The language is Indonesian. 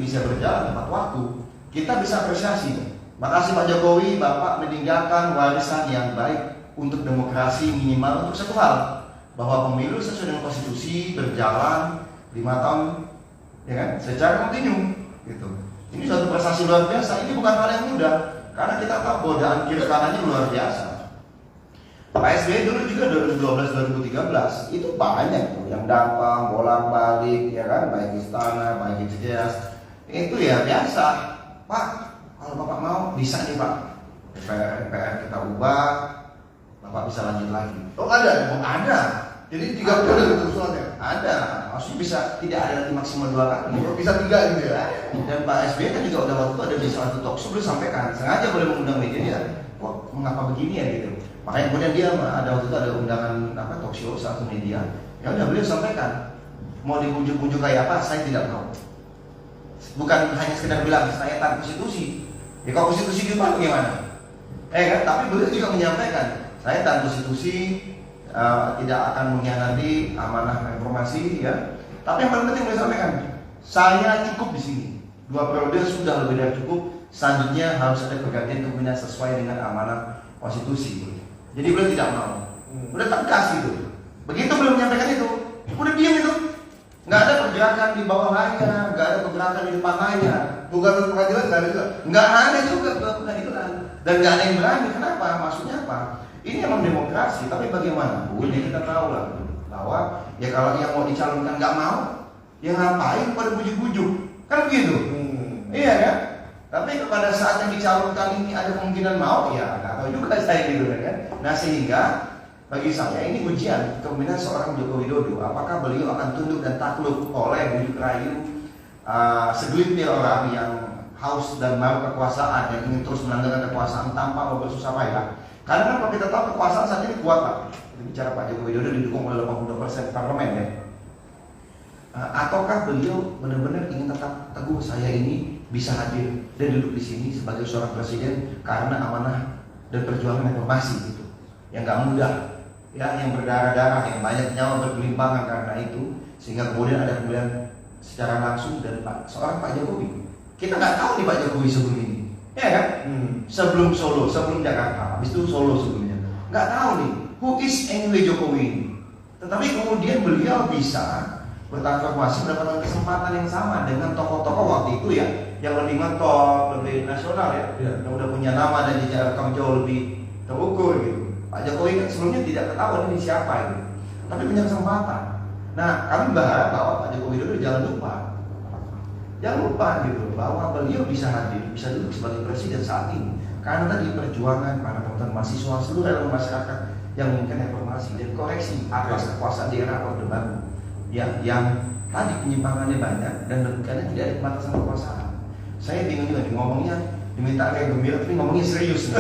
bisa berjalan tepat waktu, kita bisa apresiasi. Makasih Pak Jokowi, Bapak meninggalkan warisan yang baik untuk demokrasi minimal untuk satu hal, bahwa pemilu sesuai dengan konstitusi berjalan 5 tahun, ya kan, secara kontinu, gitu. Ini suatu prestasi luar biasa. Ini bukan hal yang mudah, karena kita tahu godaan kiri kanannya luar biasa. Pak SBY dulu juga 2012-2013 itu banyak tuh yang datang bolak-balik, ya kan, baik istana, baik CCS. Itu ya biasa, Pak. Kalau Bapak mau bisa nih Pak, DPR kita ubah, Bapak bisa lanjut lagi. Oh ada? Oh, ada. Jadi 3 periode gitu usulannya? Ada, maksudnya bisa tidak ada lagi maksimal 2 kali. Bisa 3 gitu ya? Dan Pak SBY kan juga udah waktu ada di suatu talkshow beliau sampaikan, sengaja boleh mengundang media ya. Kok mengapa begini ya gitu. Makanya kemudian dia ada waktu itu ada undangan talkshow satu media. Ya udah beliau sampaikan, mau dibujuk-bujuk kayak apa, saya tidak mau. Bukan hanya sekedar bilang saya taat konstitusi. Ya kalau konstitusi gimana? Kan? Tapi beliau juga menyampaikan saya taat konstitusi, tidak akan mengkhianati amanah informasi, ya. Tapi yang paling penting beliau sampaikan, saya cukup di sini. 2 periode sudah lebih dari cukup. Selanjutnya harus ada pergantian kepemimpinan sesuai dengan amanah konstitusi. Jadi beliau tidak mau. Udah tegas gitu. Begitu beliau menyampaikan itu, udah diam itu. Nggak ada pergerakan di bawah layar, nggak ada pergerakan di depan layar. Bukan pengadilan nggak ada juga? Nggak ada juga pengadilan. Dan nggak ada yang berani. Kenapa? Maksudnya apa? Ini emang demokrasi, tapi bagaimana? Ya kita tahu lah bahwa ya kalau yang mau dicalonkan nggak mau, ya ngapain pada bujuk-bujuk? Kan begitu? Iya kan? Tapi pada saat yang dicalonkan ini ada kemungkinan mau, ya nggak tahu juga saya gitu kan. Nah sehingga bagi saya ini ujian kepemimpinan seorang Joko Widodo. Apakah beliau akan tunduk dan takluk oleh bujuk rayu segelintir orang yang haus dan mau kekuasaan, yang ingin terus menanggalkan kekuasaan tanpa bersusah payah? Karena kan kalau kita tahu kekuasaan saat ini kuat Pak. Kita bicara Pak Joko Widodo didukung oleh 82% parlemen ya. Ataukah beliau benar-benar ingin tetap teguh saya ini bisa hadir dan duduk di sini sebagai seorang presiden karena amanah dan perjuangan reformasi gitu, yang nggak mudah, ya, yang berdarah-darah, yang banyak nyawa bergelimpangan karena itu, sehingga kemudian ada pemilihan secara langsung dari seorang Pak Jokowi. Kita nggak tahu nih Pak Jokowi sebelum ini, ya kan? Sebelum Solo, sebelum Jakarta, habis itu Solo sebelumnya, nggak tahu nih who is anyway Jokowi ini. Tetapi kemudian beliau bisa bertransformasi, mendapatkan kesempatan yang sama dengan tokoh-tokoh waktu itu ya, yang lebih ngetop, lebih nasional ya, yang udah punya nama dan jejak rekam jauh lebih terukur gitu. Pak Jokowi kan sebelumnya tidak ketahuan ini siapa itu, tapi punya kesempatan. Nah kami berharap bahwa Pak Joko Widodo jangan lupa gitu, bahwa beliau bisa hadir, bisa duduk sebagai presiden saat ini. Karena tadi perjuangan para teman-teman mahasiswa seluruh elemen masyarakat yang menginginkan reformasi dan koreksi atas kekuasaan di era Orde Baru. Yang tadi penyimpangannya banyak dan karena tidak ada pembatasan kekuasaan. Saya bingung juga nih ngomongnya, diminta kayak gembira tapi ngomongnya serius.